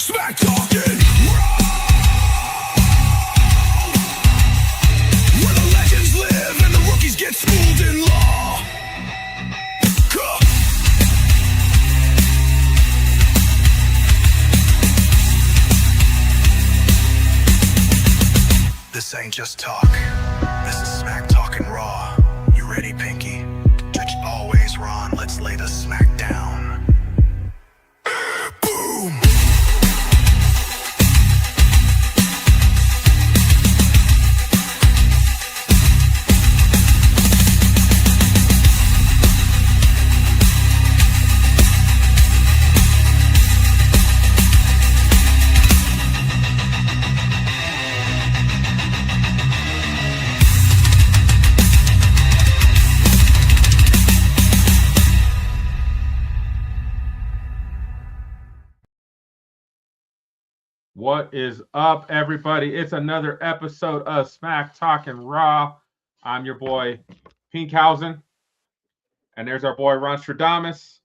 Smack talking raw, where the legends live and the rookies get schooled in law. This ain't just talk. This is smack talking raw. You ready, Pinky? Judge always Ron. Let's lay the smack down. Boom. What is up, everybody? It's another episode of Smack Talking Raw. I'm your boy, Pinkhausen. And there's our boy, Ronstradamus.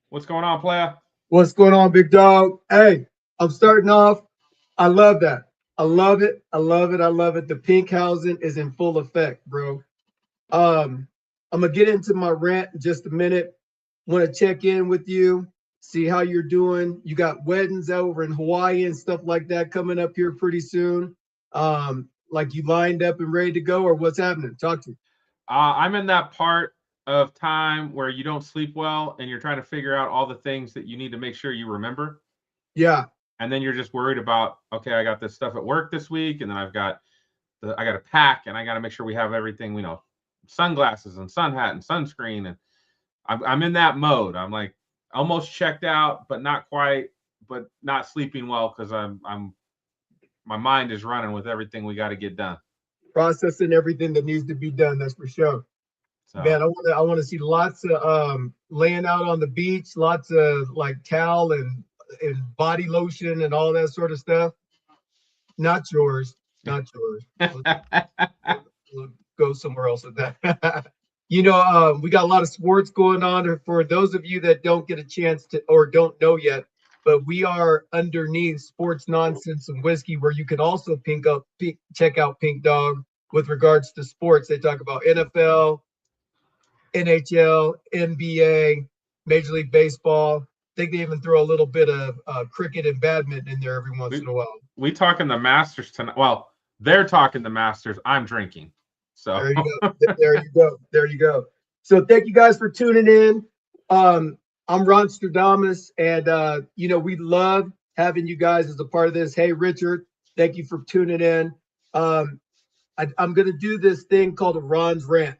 What's going on, playa? What's going on, big dog? Hey, I'm starting off. I love that. I love it. I love it. I love it. The Pinkhausen is in full effect, bro. I'm going to get into my rant in just a minute. Want to check in with you, see how you're doing. You got weddings over in Hawaii and stuff like that coming up here pretty soon. Like you lined up and ready to go, or what's happening? Talk to me. I'm in that part of time where you don't sleep well and you're trying to figure out all the things that you need to make sure you remember. Yeah. And then you're just worried about, okay, I got this stuff at work this week, and then I got to pack, and I got to make sure we have everything, sunglasses and sun hat and sunscreen. And I'm in that mode. I'm like almost checked out, but not quite, but not sleeping well because my mind is running with everything we got to get done. Processing everything that needs to be done. That's for sure. So. Man, I want to see lots of laying out on the beach, lots of like towel and body lotion and all that sort of stuff. Not yours. We'll go somewhere else with that. We got a lot of sports going on. For those of you that don't get a chance to or don't know yet, but we are underneath Sports Nonsense and Whiskey, where you can also check out Pink Dog with regards to sports. They talk about NFL, NHL, NBA, Major League Baseball. I think they even throw a little bit of cricket and badminton in there every once in a while. We talking the Masters tonight. Well, they're talking the Masters. I'm drinking. So there you go. So thank you guys for tuning in. I'm Ronstradamus, and we love having you guys as a part of this. Hey, Richard, thank you for tuning in. I'm going to do this thing called a Ron's Rant.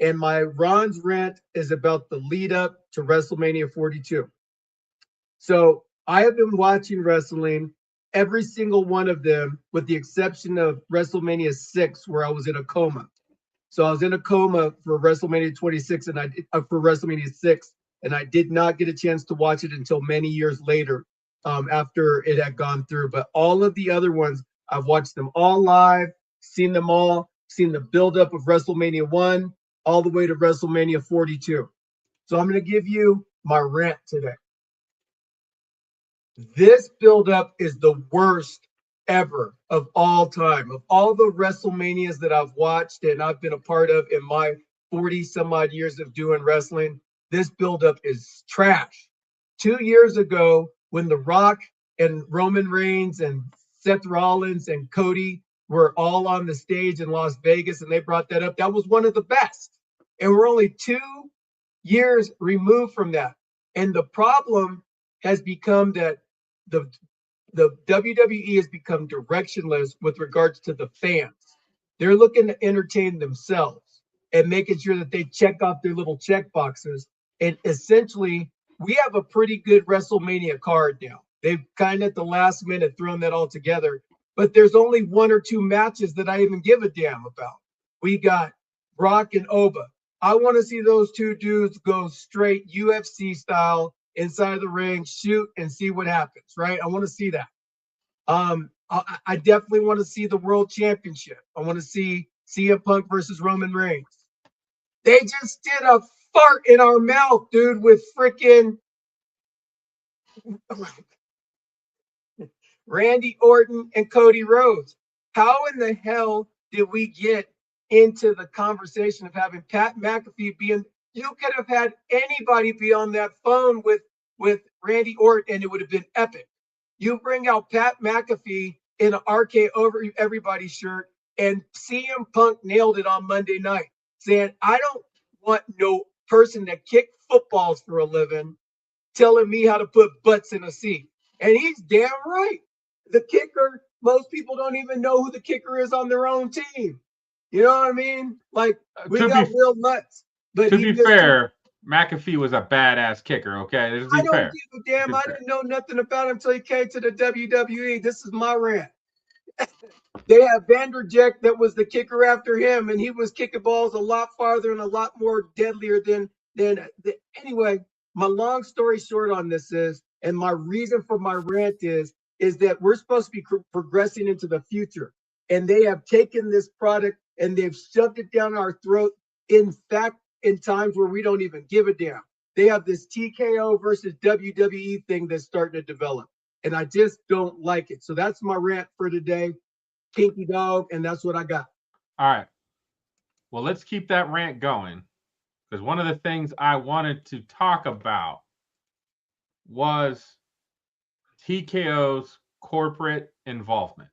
And my Ron's Rant is about the lead up to WrestleMania 42. So I have been watching wrestling, every single one of them, with the exception of WrestleMania 6, where I was in a coma. So I was in a coma for WrestleMania 26 and for WrestleMania 6, and I did not get a chance to watch it until many years later, after it had gone through. But all of the other ones, I've watched them all live, seen them all, seen the buildup of WrestleMania 1 all the way to WrestleMania 42. So I'm going to give you my rant today. This buildup is the worst ever of all time. Of all the WrestleManias that I've watched and I've been a part of in my 40 some odd years of doing wrestling, this buildup is trash. 2 years ago, when The Rock and Roman Reigns and Seth Rollins and Cody were all on the stage in Las Vegas and they brought that up, that was one of the best. And we're only 2 years removed from that. And the problem has become that the WWE has become directionless with regards to the fans. They're looking to entertain themselves and making sure that they check off their little check boxes. And essentially, we have a pretty good WrestleMania card now. They've kind of at the last minute thrown that all together. But there's only 1 or 2 matches that I even give a damn about. We got Brock and Oba. I want to see those 2 dudes go straight UFC style inside the ring, shoot, and see what happens, right? I want to see that. I definitely want to see the World Championship. I want to see CM Punk versus Roman Reigns. They just did a fart in our mouth, dude, with freaking Randy Orton and Cody Rhodes. How in the hell did we get into the conversation of having Pat McAfee being? You could have had anybody be on that phone with Randy Orton, and it would have been epic. You bring out Pat McAfee in an RK over everybody shirt, and CM Punk nailed it on Monday night, saying, "I don't want no person that kick footballs for a living telling me how to put butts in a seat." And he's damn right. The kicker, most people don't even know who the kicker is on their own team. You know what I mean? Like, we got real nuts. But to be fair, McAfee was a badass kicker, okay? I don't give a damn. I didn't know nothing about him until he came to the WWE. This is my rant. They have Vanderjagt that was the kicker after him, and he was kicking balls a lot farther and a lot more deadlier than anyway. My long story short on this is, and my reason for my rant is that we're supposed to be progressing into the future, and they have taken this product and they've shoved it down our throat. In fact, in times where we don't even give a damn, they have this TKO versus WWE thing that's starting to develop, and I just don't like it. So that's my rant for today. Kinky dog, and that's what I got. All right. Well, let's keep that rant going, because one of the things I wanted to talk about was TKO's corporate involvement.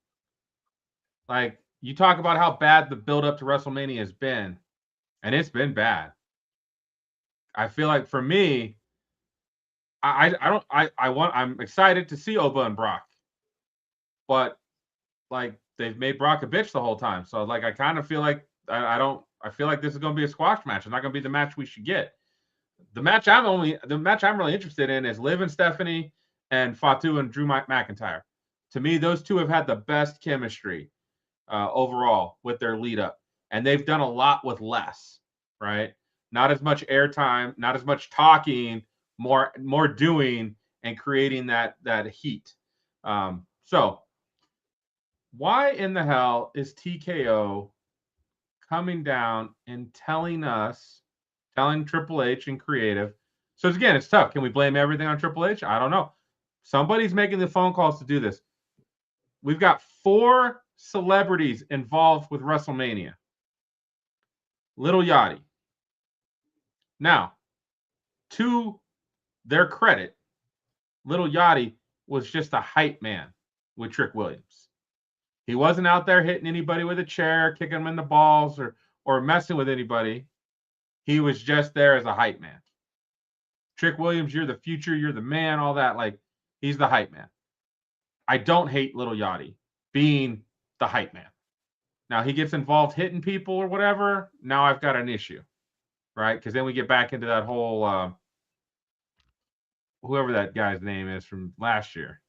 Like, you talk about how bad the build-up to WrestleMania has been, and it's been bad. I feel like for me, I'm excited to see Oba and Brock, but like, they've made Brock a bitch the whole time. So like, I kind of feel like I feel like this is going to be a squash match. It's not going to be the match we should get. The match I'm really interested in is Liv and Stephanie and Fatu and Drew McIntyre. To me, those two have had the best chemistry overall with their lead up, and they've done a lot with less, right? Not as much airtime, not as much talking, more doing and creating that heat. So why in the hell is TKO coming down and telling Triple H and creative? So again, it's tough. Can we blame everything on Triple H? I don't know. Somebody's making the phone calls to do this. We've got 4 celebrities involved with WrestleMania. Little Yachty. Now, to their credit, Little Yachty was just a hype man with Trick Williams. He wasn't out there hitting anybody with a chair, kicking them in the balls, or messing with anybody. He was just there as a hype man. Trick Williams, you're the future, you're the man, all that. Like, he's the hype man. I don't hate Little Yachty being the hype man. Now, he gets involved hitting people or whatever. Now I've got an issue, right? Because then we get back into that whole whoever that guy's name is from last year.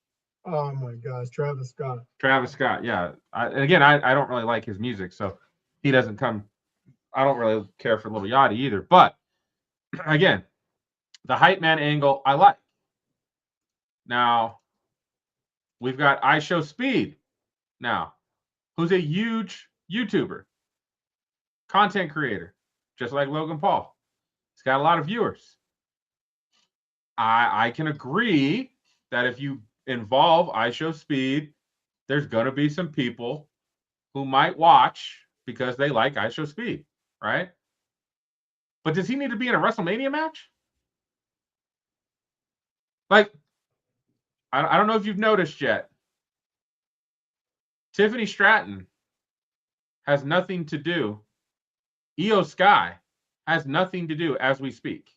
Oh my gosh, Travis Scott. Travis Scott, yeah. And again, I don't really like his music, so he doesn't come. I don't really care for Little Yachty either. But again, the hype man angle I like. Now, we've got I Show Speed now, who's a huge YouTuber, content creator, just like Logan Paul. He's got a lot of viewers. I can agree that if you involve I Show Speed, there's going to be some people who might watch because they like I Show Speed, right? But does he need to be in a WrestleMania match? Like, I don't know if you've noticed yet. Tiffany Stratton has nothing to do. Io Sky has nothing to do as we speak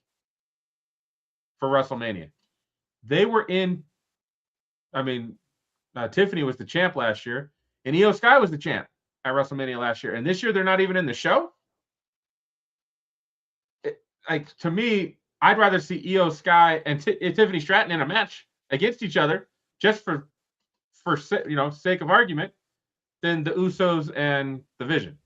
for WrestleMania. They were in, Tiffany was the champ last year, and Io Sky was the champ at WrestleMania last year. And this year, they're not even in the show. To me, I'd rather see Io Sky and Tiffany Stratton in a match against each other, just for sake of argument, than the Usos and the Vision.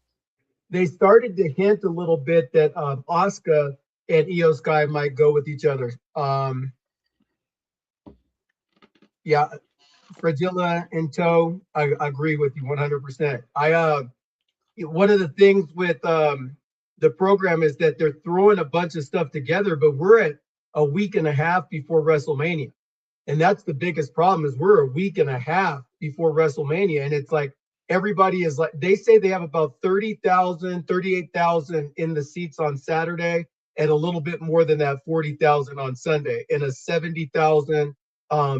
They started to hint a little bit that Asuka and Io Sky might go with each other. Yeah, Fragilla in tow. I agree with you 100%. One of the things with the program is that they're throwing a bunch of stuff together, but we're at a week and a half before WrestleMania. And that's the biggest problem is we're a week and a half before WrestleMania. And it's like everybody is like, they say they have about 30,000, 38,000 in the seats on Saturday and a little bit more than that, 40,000 on Sunday in a 70,000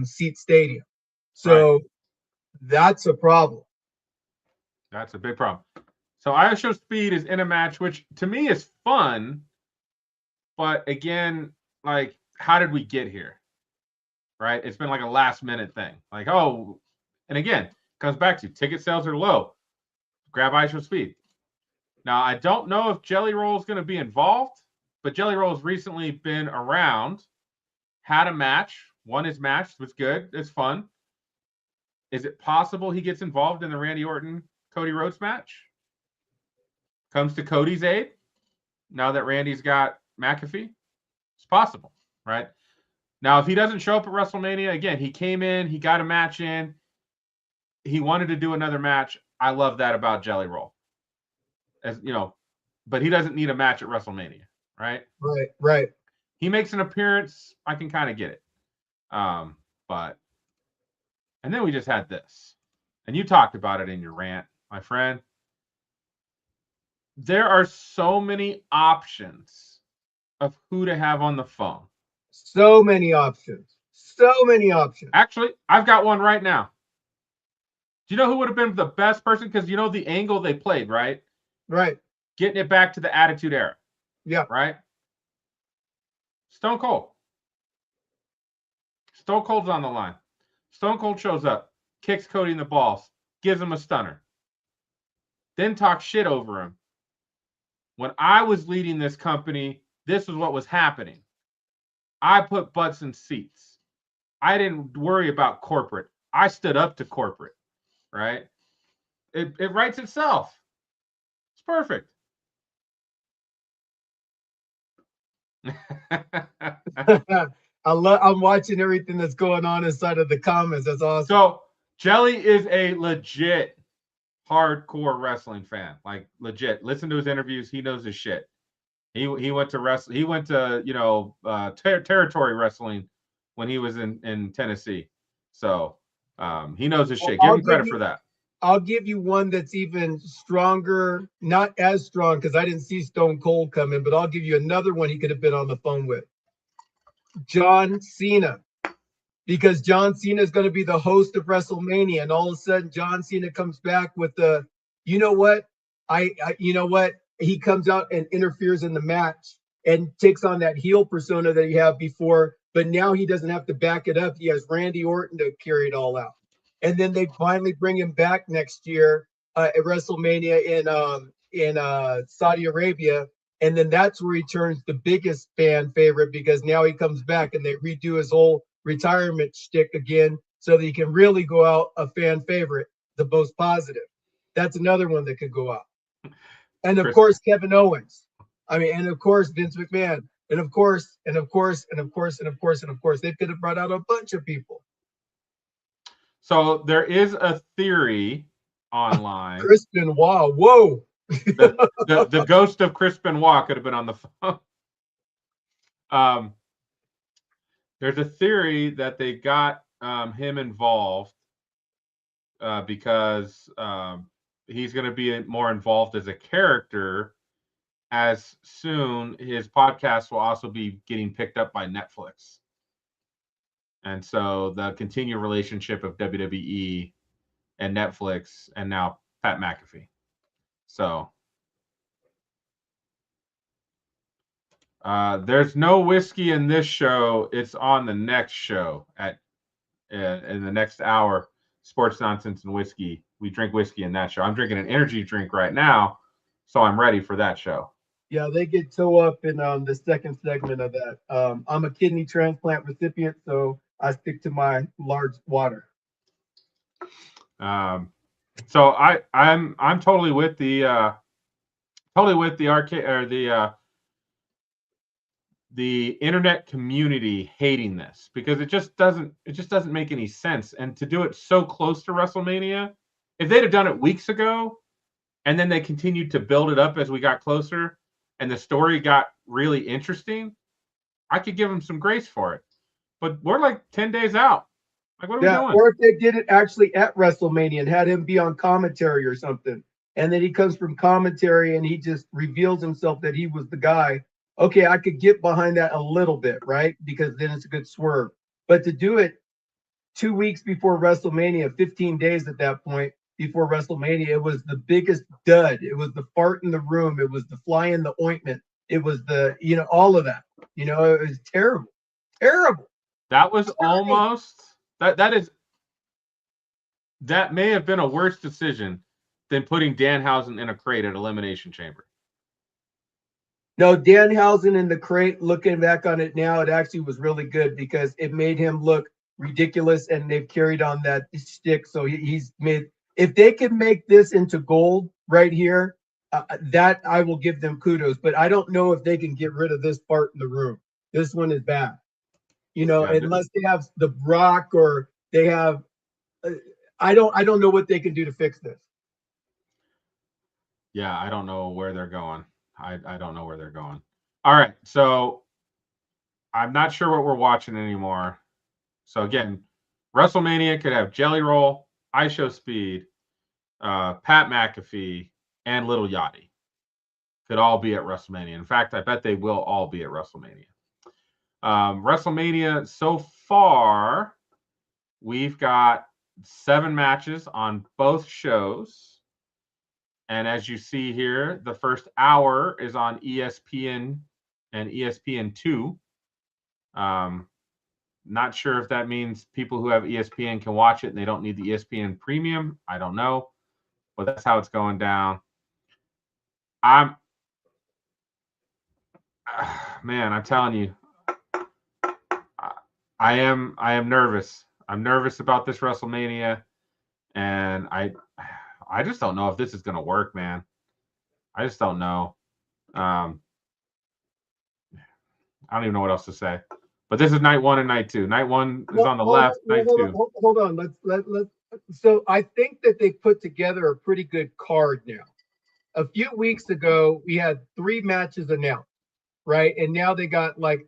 seat stadium. So that's a problem. That's a big problem. So ISO Speed is in a match, which to me is fun. But again, like, how did we get here? Right? It's been like a last minute thing. Like, oh, and again, comes back to ticket sales are low. Grab ISO Speed. Now, I don't know if Jelly Roll is going to be involved, but Jelly Roll has recently been around, had a match, won his match, was good. It's fun. Is it possible he gets involved in the Randy Orton Cody Rhodes match? Comes to Cody's aid now that Randy's got McAfee? It's possible, right? Now, if he doesn't show up at WrestleMania, again, he came in, he got a match in, he wanted to do another match. I love that about Jelly Roll. As you know, but he doesn't need a match at WrestleMania, right? Right. He makes an appearance, I can kind of get it. But and then we just had this. And you talked about it in your rant, my friend. There are so many options of who to have on the phone. So many options. So many options. Actually, I've got one right now. Do you know who would have been the best person? Because you know the angle they played, right? Right. Getting it back to the Attitude Era. Yeah. Right? Stone Cold. Stone Cold's on the line. Stone Cold shows up, kicks Cody in the balls, gives him a stunner. Then talks shit over him. When I was leading this company, this was what was happening. I put butts in seats. I didn't worry about corporate. I stood up to corporate, right? It writes itself. It's perfect. I'm watching everything that's going on inside of the comments. That's awesome. So Jelly is a legit hardcore wrestling fan, like legit. Listen to his interviews. He knows his shit. He went to wrestle. He went to territory wrestling when he was in Tennessee. So he knows his shit. Give him credit for that. I'll give you one that's even stronger, not as strong because I didn't see Stone Cold come in, but I'll give you another one he could have been on the phone with. John Cena. Because John Cena is going to be the host of WrestleMania, and all of a sudden John Cena comes back with the, you know what? He comes out and interferes in the match and takes on that heel persona that he had before, but now he doesn't have to back it up. He has Randy Orton to carry it all out. And then they finally bring him back next year at WrestleMania in Saudi Arabia. And then that's where he turns the biggest fan favorite because now he comes back and they redo his whole retirement shtick again so that he can really go out a fan favorite, the most positive. That's another one that could go out. And of course, Kevin Owens. And of course, Vince McMahon. And of course, they could have brought out a bunch of people. So there is a theory online. Chris Benoit. Whoa. the ghost of Chris Benoit could have been on the phone. There's a theory that they got him involved because he's going to be more involved as a character as soon his podcast will also be getting picked up by Netflix. And so the continued relationship of WWE and Netflix and now Pat McAfee. So there's no whiskey in this show. It's on the next show in the next hour. Sports Nonsense and Whiskey. We drink whiskey in that show. I'm drinking an energy drink right now, so I'm ready for that show. Yeah, they get toe up in the second segment of that. I'm a kidney transplant recipient, so I stick to my large water. So I'm totally with the arcade or the internet community hating this because it just doesn't make any sense. And to do it so close to WrestleMania, if they'd have done it weeks ago and then they continued to build it up as we got closer and the story got really interesting, I could give them some grace for it. but we're like 10 days out. Like, what are we Yeah, doing? or if they did it actually at WrestleMania and had him be on commentary or something, and then he comes from commentary and he just reveals himself that he was the guy. Okay, I could get behind that a little bit, right? Because then it's a good swerve. But to do it 2 weeks before WrestleMania, 15 days at that point before WrestleMania, it was the biggest dud. It was the fart in the room. It was the fly in the ointment. It was the, all of that. It was terrible, terrible. That was almost that may have been a worse decision than putting Danhausen in a crate at Elimination Chamber. No, Danhausen in the crate, looking back on it now, it actually was really good because it made him look ridiculous, and they've carried on that stick. So he's made, if they can make this into gold right here, that I will give them kudos. But I don't know if they can get rid of this part in the room. This one is bad, unless they have the Brock or they have, I don't know what they can do to fix this. Yeah, I don't know where they're going. I don't know where they're going. All right, so I'm not sure what we're watching anymore. So again, WrestleMania could have Jelly Roll, IShowSpeed, Pat McAfee, and Little Yachty. Could all be at WrestleMania. In fact, I bet they will all be at WrestleMania. WrestleMania so far, we've got 7 matches on both shows. And as you see here, the first hour is on ESPN and ESPN2. Not sure if that means people who have ESPN can watch it and they don't need the ESPN Premium. I don't know, but that's how it's going down. I'm telling you, I am nervous. I'm nervous about this WrestleMania, and I just don't know if this is going to work, man. I just don't know. I don't even know what else to say. But this is night 1 and night 2. Night 1 is on the left. Night 2. Hold on. Let's. So I think that they put together a pretty good card now. A few weeks ago, we had 3 matches announced, right? And now they got like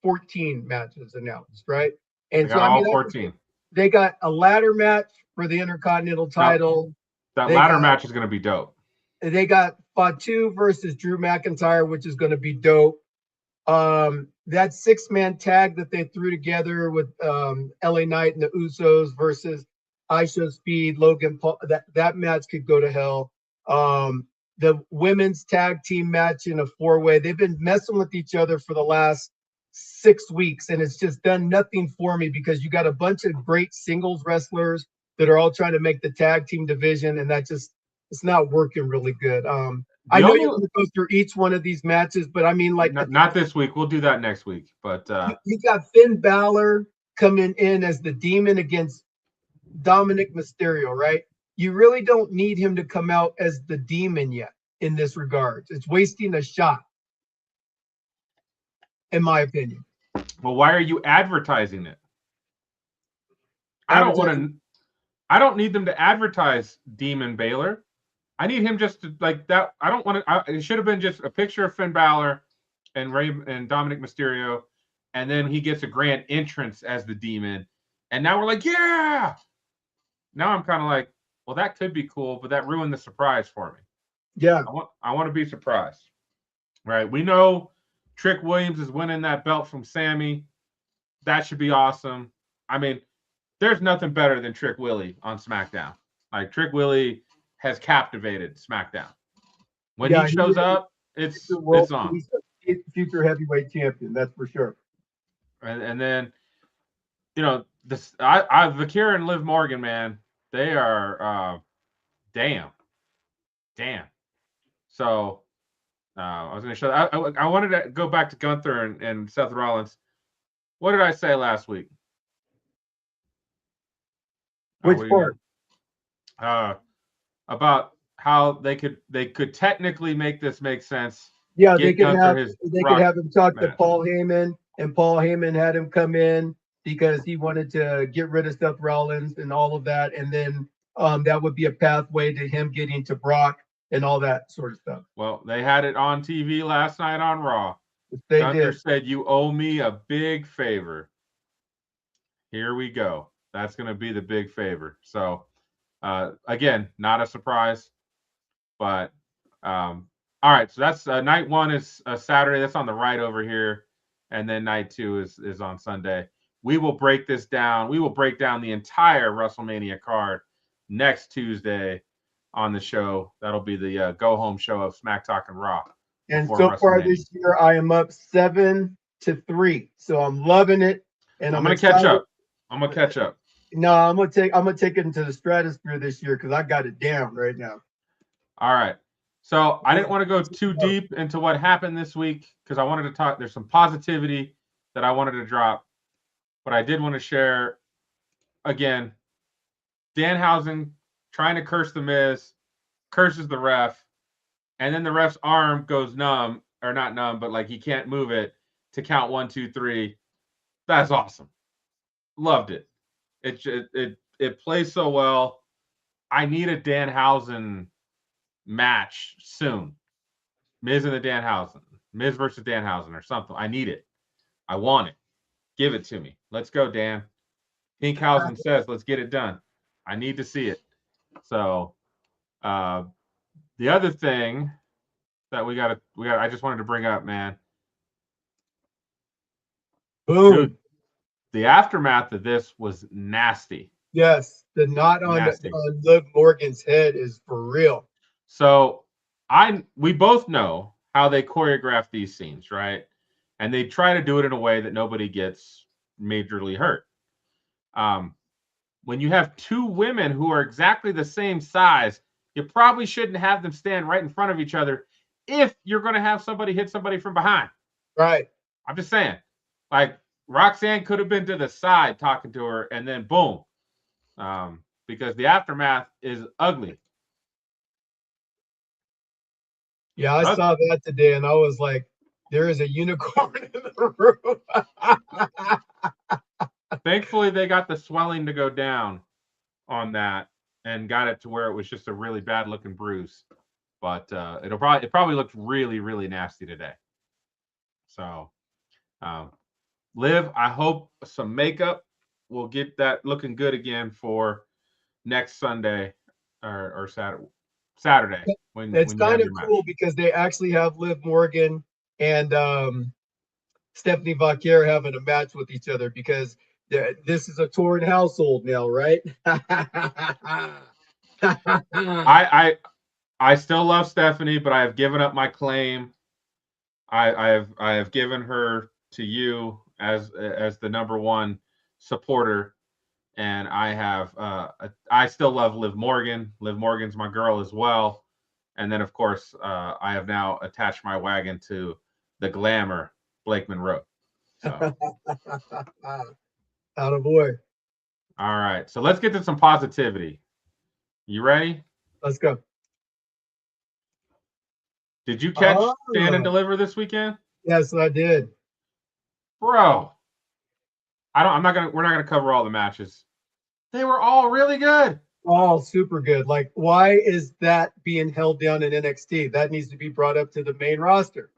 14 matches announced, right? And they got all 14. They got a ladder match for the Intercontinental title. That ladder match is going to be dope. They got Fatu versus Drew McIntyre, which is going to be dope. That 6-man tag that they threw together with LA Knight and the Usos versus IShowSpeed, Logan Paul, that match could go to hell. The women's tag team match in a 4-way, they've been messing with each other for the last 6 weeks, and it's just done nothing for me because you got a bunch of great singles wrestlers that are all trying to make the tag team division, and it's not working really good. I know you're going to go through each one of these matches, but I mean, like, not this week. We'll do that next week. But you got Finn Balor coming in as the Demon against Dominic Mysterio, right? You really don't need him to come out as the Demon yet in this regard. It's wasting a shot, in my opinion. Well, why are you advertising it? I don't need them to advertise Demon Balor. I need him just to like that. I don't want to. It should have been just a picture of Finn Balor and Dominic Mysterio, and then he gets a grand entrance as the Demon. And now we're like, yeah. Now I'm kind of like, well, that could be cool, but that ruined the surprise for me. Yeah, I want to be surprised. Right? We know Trick Williams is winning that belt from Sammy. That should be awesome. I mean, there's nothing better than Trick Willie on SmackDown. Like Trick Willie has captivated SmackDown. When he shows up, it's on. He's a future heavyweight champion, that's for sure. And then, Vakira and Liv Morgan, man, they are damn. So I was going to show. I wanted to go back to Gunther and Seth Rollins. What did I say last week? Which part? About how they could technically make this make sense. Yeah, they could have him talk to Paul Heyman, and Paul Heyman had him come in because he wanted to get rid of Seth Rollins and all of that, and then that would be a pathway to him getting to Brock and all that sort of stuff. Well, they had it on TV last night on Raw. They Gunther did. said, "You owe me a big favor." Here we go. That's going to be the big favor. So, again, not a surprise, but all right. So that's night one is Saturday. That's on the right over here, and then night two is on Sunday. We will break this down. We will break down the entire WrestleMania card next Tuesday on the show. That'll be the go home show of Smack Talk and Raw. And before so far WrestleMania. this year, I am up 7-3. So I'm loving it. And I'm gonna catch up. I'm gonna catch up. No, I'm gonna take it into the stratosphere this year because I got it down right now. All right. So I didn't want to go too deep into what happened this week because I wanted to talk. There's some positivity that I wanted to drop, but I did want to share again. Danhausen trying to curse the Miz, curses the ref, and then the ref's arm goes numb, or not numb, but like he can't move it to count 1, 2, 3. That's awesome. Loved it. It plays so well. I need a Danhausen match soon. Miz and the Danhausen. Miz versus Danhausen or something. I need it. I want it. Give it to me. Let's go, Dan. Pinkhausen says, let's get it done. I need to see it. So the other thing that we got I just wanted to bring up, man. Boom. Dude, the aftermath of this was nasty. Yes, the knot on Liv Morgan's head is for real. So we both know how they choreograph these scenes, right? And they try to do it in a way that nobody gets majorly hurt. When you have two women who are exactly the same size, you probably shouldn't have them stand right in front of each other if you're going to have somebody hit somebody from behind. Right. I'm just saying. Like, Roxanne could have been to the side talking to her, and then boom. Because the aftermath is ugly. Yeah, I saw that today, and I was like, there is a unicorn in the room. Thankfully, they got the swelling to go down on that and got it to where it was just a really bad looking bruise. But it probably looked really, really nasty today. So, Liv, I hope some makeup will get that looking good again for next Sunday or Saturday. It's kind of cool because they actually have Liv Morgan and Stephanie Vaquer having a match with each other because this is a torn household now, right? I still love Stephanie, but I have given up my claim. I have given her to you as the number one supporter, and I still love Liv Morgan. Liv Morgan's my girl as well, and then of course I have now attached my wagon to the glamour Blake Monroe. So. Attaboy. All right, so let's get to some positivity. You ready? Let's go. Did you catch Stand and Deliver this weekend? Yes, I did. Bro, we're not gonna cover all the matches. They were all really good. All super good. Like, why is that being held down in NXT? That needs to be brought up to the main roster.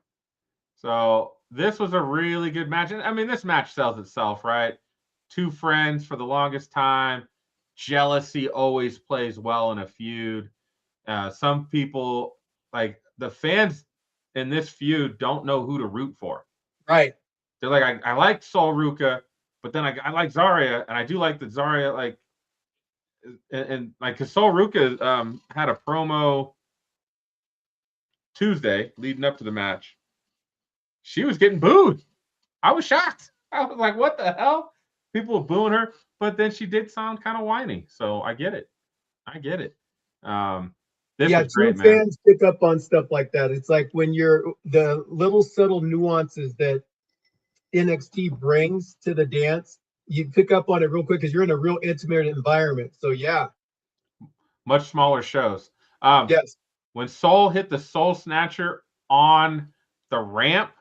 So this was a really good match. And I mean, this match sells itself, right? Two friends for the longest time. Jealousy always plays well in a feud. Some people, like the fans in this feud, don't know who to root for. Right. They're like, I like Sol Ruca, but then I like Zarya, and I do like the Zarya, like, and like, because Sol Ruca had a promo Tuesday leading up to the match. She was getting booed. I was shocked. I was like, what the hell? People were booing her, but then she did sound kind of whiny. So I get it. This was great, man. Fans pick up on stuff like that. It's like when you're the little subtle nuances that NXT brings to the dance, you pick up on it real quick because you're in a real intimate environment. So yeah. Much smaller shows. Yes. When Sol hit the Soul Snatcher on the ramp,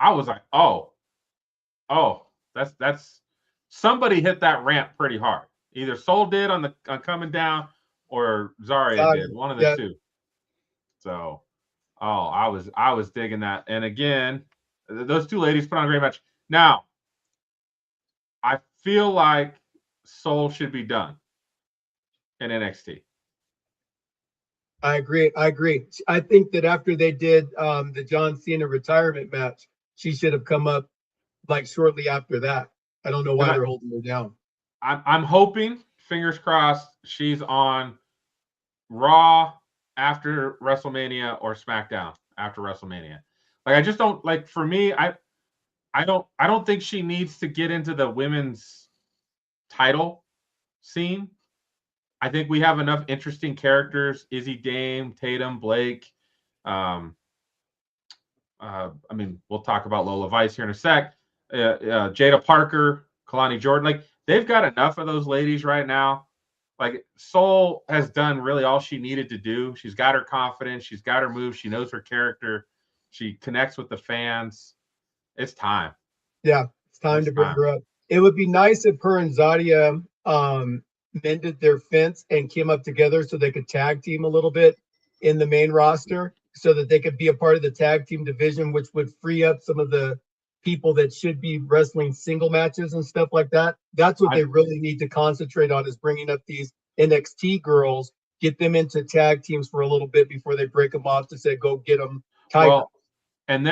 I was like, oh, that's somebody hit that ramp pretty hard. Either Sol did on coming down, or Zarya did, one of the two. So, I was digging that. And again, those two ladies put on a great match. Now, I feel like Soul should be done in NXT. I agree. I agree. I think that after they did the John Cena retirement match, she should have come up like shortly after that. I don't know why they're holding her down. I'm hoping, fingers crossed, she's on Raw after WrestleMania or SmackDown after WrestleMania. Like I just don't like for me, I don't think she needs to get into the women's title scene. I think we have enough interesting characters: Izzy, Dame, Tatum, Blake. I mean, we'll talk about Lola Vice here in a sec. Jada Parker, Kalani Jordan. Like they've got enough of those ladies right now. Like Soul has done really all she needed to do. She's got her confidence. She's got her moves. She knows her character. She connects with the fans. It's time. Yeah, it's time to bring her up. It would be nice if her and Zadia mended their fence and came up together so they could tag team a little bit in the main roster so that they could be a part of the tag team division, which would free up some of the people that should be wrestling single matches and stuff like that. That's what they really need to concentrate on, is bringing up these NXT girls, get them into tag teams for a little bit before they break them off to say, go get them titles. Well, and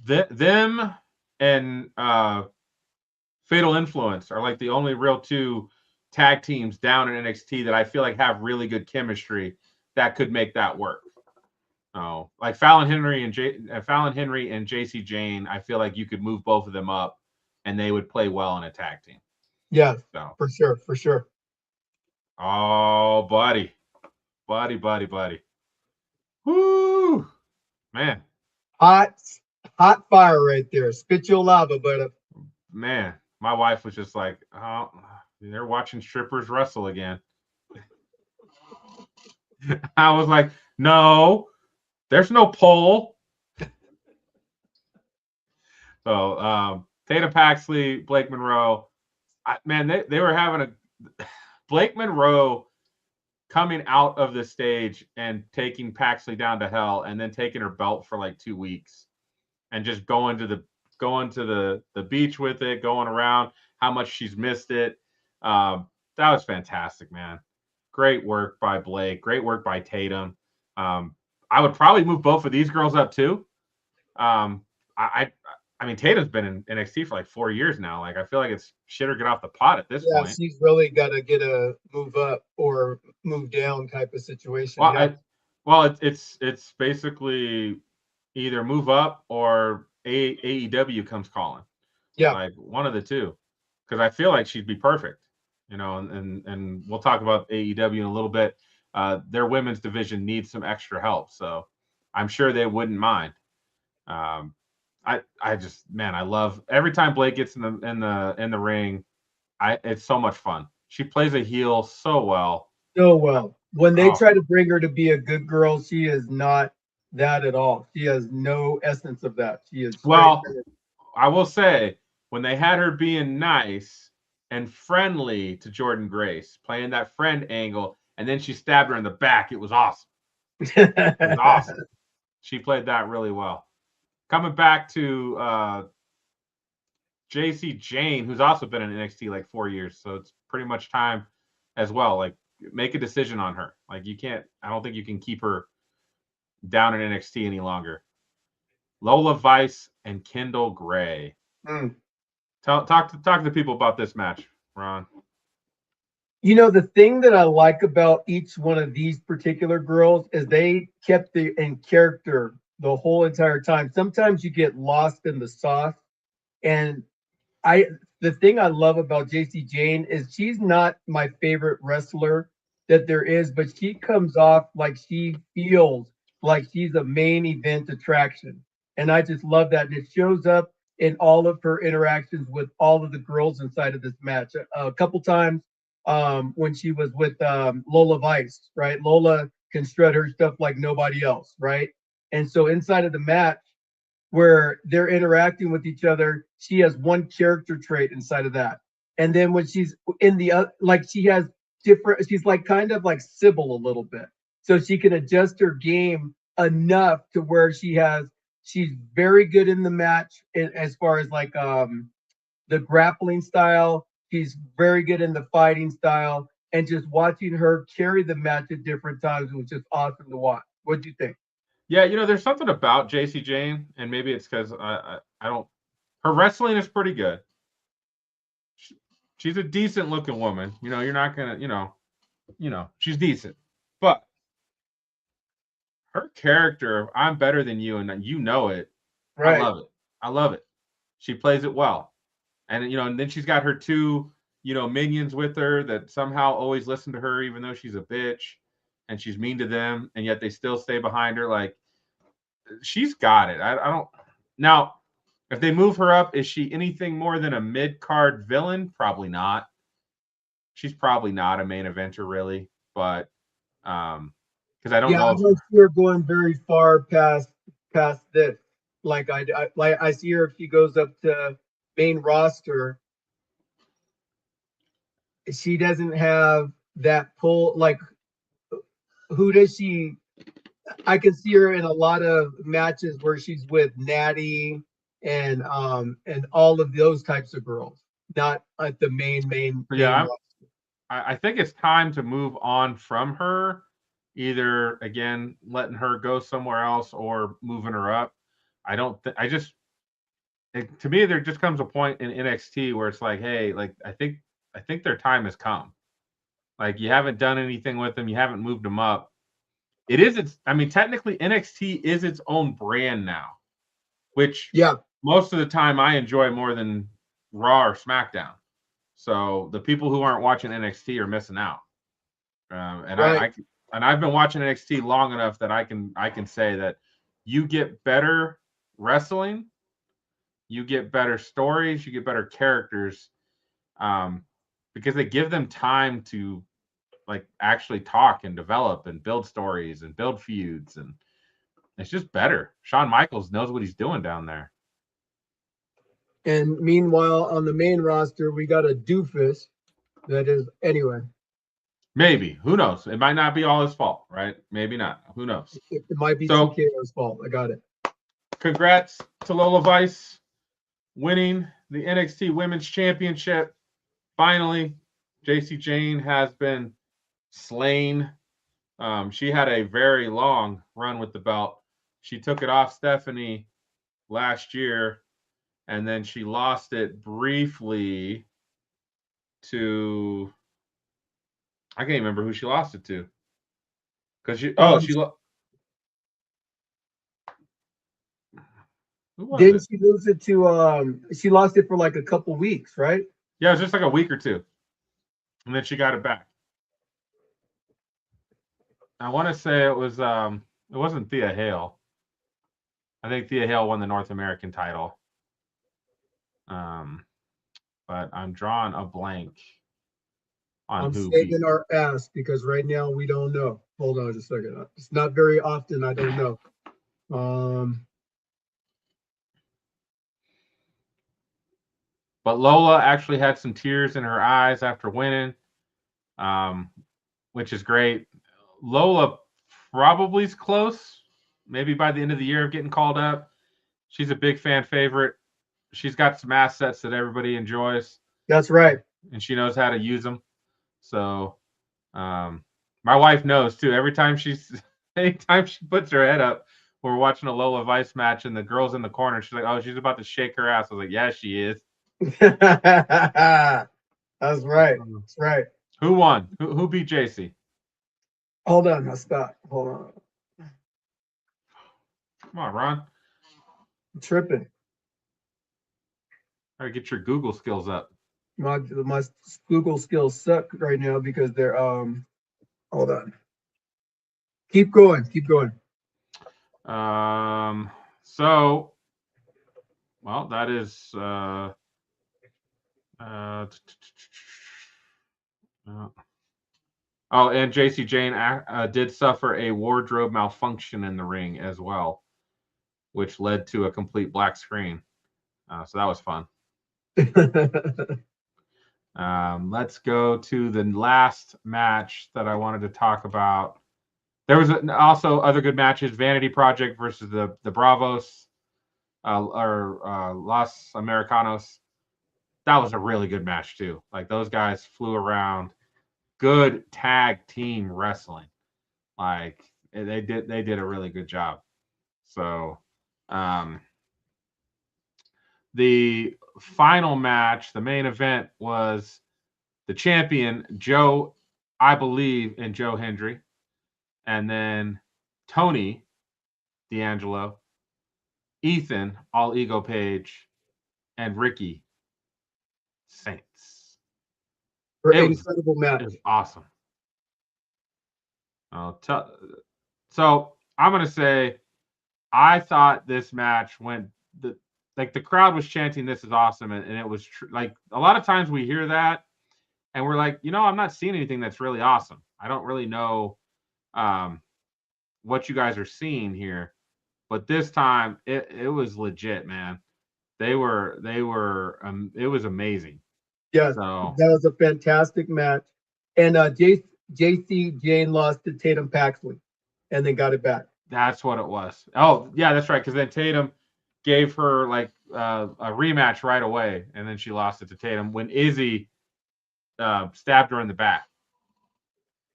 them and Fatal Influence are like the only real two tag teams down in NXT that I feel like have really good chemistry that could make that work. Oh, like Fallon Henry and JC Jane, I feel like you could move both of them up and they would play well in a tag team. Yeah, for sure, for sure. Oh, buddy. Woo, man. Hot fire right there. Spit your lava, but man, my wife was just like, oh, they're watching strippers wrestle again. I was like, no, there's no pole. So Tatum Paxley, Blake Monroe, man, they were having a Blake Monroe coming out of the stage and taking Paxley down to hell and then taking her belt for like 2 weeks and just going to the beach with it, going around, how much she's missed it. That was fantastic, man. Great work by Blake. Great work by Tatum. I would probably move both of these girls up too. I mean, Tatum's been in NXT for like 4 years now. Like, I feel like it's shit or get off the pot at this point. She's really got to get a move up or move down type of situation. Well, it's basically either move up or AEW comes calling. Yeah, like one of the two, because I feel like she'd be perfect. And we'll talk about AEW in a little bit. Their women's division needs some extra help, so I'm sure they wouldn't mind. I just, man, I love every time Blake gets in the ring. It's so much fun. She plays a heel so well. So well. When they try to bring her to be a good girl, she is not that at all. She has no essence of that. She is I will say, when they had her being nice and friendly to Jordan Grace, playing that friend angle, and then she stabbed her in the back, it was awesome. It was awesome. She played that really well. Coming back to JC Jane, who's also been in NXT like 4 years, so it's pretty much time as well. Like, make a decision on her. Like, I don't think you can keep her down in NXT any longer. Lola Vice and Kendall Gray. Talk to the people about this match, Ron. The thing that I like about each one of these particular girls is they kept in character the whole entire time. Sometimes you get lost in the sauce, and the thing I love about JC Jane is she's not my favorite wrestler that there is, but she comes off like she feels like she's a main event attraction. And I just love that. And it shows up in all of her interactions with all of the girls inside of this match. A couple times when she was with Lola Vice, right? Lola can strut her stuff like nobody else, right? And so inside of the match, where they're interacting with each other, she has one character trait inside of that. And then when she's in the like, she has different, she's like kind of like Sybil a little bit. So she can adjust her game enough to where she's very good in the match as far as like the grappling style. She's very good in the fighting style. And just watching her carry the match at different times was just awesome to watch. What do you think? Yeah, there's something about JC Jane, and maybe it's because I don't. Her wrestling is pretty good. She's a decent looking woman. You're not gonna, she's decent, but her character of I'm better than you, and you know it. I Right. love it. I love it. She plays it well, and and then she's got her two, minions with her that somehow always listen to her, even though she's a bitch, and she's mean to them, and yet they still stay behind her. Like, she's got it. I don't. Now, if they move her up, is she anything more than a mid-card villain? Probably not. She's probably not a main eventer, really, but because I don't Yeah, know I if don't see her going very far past this. Like I see her if she goes up to main roster, she doesn't have that pull. Like, who does she? I can see her in a lot of matches where she's with Natty and all of those types of girls, not at the main yeah, roster. I think it's time to move on from her. Either again letting her go somewhere else or moving her up. I don't. To me, there just comes a point in NXT where it's like, hey, like I think their time has come. Like, you haven't done anything with them, you haven't moved them up. It is its. I mean, technically, NXT is its own brand now, which Yeah, most of the time I enjoy more than Raw or SmackDown. So the people who aren't watching NXT are missing out. And right. I've been watching NXT long enough that I can say that you get better wrestling, you get better stories, you get better characters, because they give them time to like actually talk and develop and build stories and build feuds, and it's just better. Shawn Michaels knows what he's doing down there. And meanwhile, on the main roster, we got a doofus that is anyway. Maybe, who knows? It might not be all his fault, right? Maybe not. Who knows? It might be So, TKO's fault. I got it. congrats to Lola Vice winning the NXT Women's Championship. Finally, JC Jane has been slain. She had a very long run with the belt. She took it off Stephanie last year, and then she lost it briefly to, I can't even remember who she lost it to. Because she who was Didn't it? she lose it to she lost it for like a couple weeks, right? Yeah, it was just like a week or two. And then she got it back. I want to say it wasn't Thea Hale. I think Thea Hale won the North American title. But I'm drawing a blank on I'm who beat. saving our ass because right now we don't know. Hold on just a second. It's not very often I don't know. But Lola actually had some tears in her eyes after winning, which is great. Lola probably is close, maybe by the end of the year of getting called up. She's a big fan favorite. She's got some assets that everybody enjoys. That's right. And she knows how to use them. So my wife knows too. Anytime she puts her head up, we're watching a Lola Vice match and the girl's in the corner. She's like, oh, she's about to shake her ass. I was like, yeah, she is. That's right. That's right. Who won? Who beat JC? Hold on, I'll stop. Hold on. Come on, Ron. I'm tripping. Gotta get your Google skills up. My Google skills suck right now because they're hold on. Keep going. So well, that is oh, and JC Jane did suffer a wardrobe malfunction in the ring as well, which led to a complete black screen. So that was fun. Let's go to the last match that I wanted to talk about. There was also other good matches: Vanity Project versus the Bravos, or Los Americanos. that was a really good match too. Like those guys flew around. Good tag team wrestling. Like they did a really good job. So the final match, the main event, was the champion Joe, I believe, in Joe Hendry, and then Tony D'Angelo, Ethan, All Ego Page, and Ricky Saints. For It an was incredible match. it was awesome. So I'm gonna say I thought this match went the crowd was chanting this is awesome, and it was like a lot of times we hear that and we're like, I'm not seeing anything that's really awesome. I don't really know what you guys are seeing here, but this time it was legit, man. It was amazing. Yes, So that was a fantastic match. And JC Jane lost to Tatum Paxley and then got it back. that's what it was. Oh yeah, that's right. Because then Tatum gave her like a rematch right away, and then she lost it to Tatum when Izzy stabbed her in the back.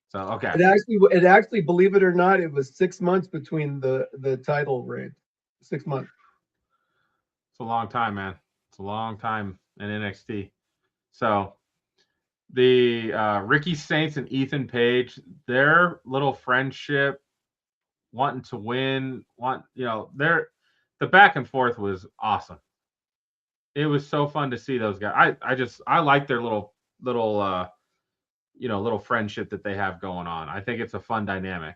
So okay, It actually, believe it or not, it was 6 months between the title reign. 6 months. it's a long time, man. It's a long time in NXT. So the Ricky Saints and Ethan Page, their little friendship, wanting to win, the back and forth was awesome. It was so fun to see those guys. I like their little little friendship that they have going on. I think it's a fun dynamic.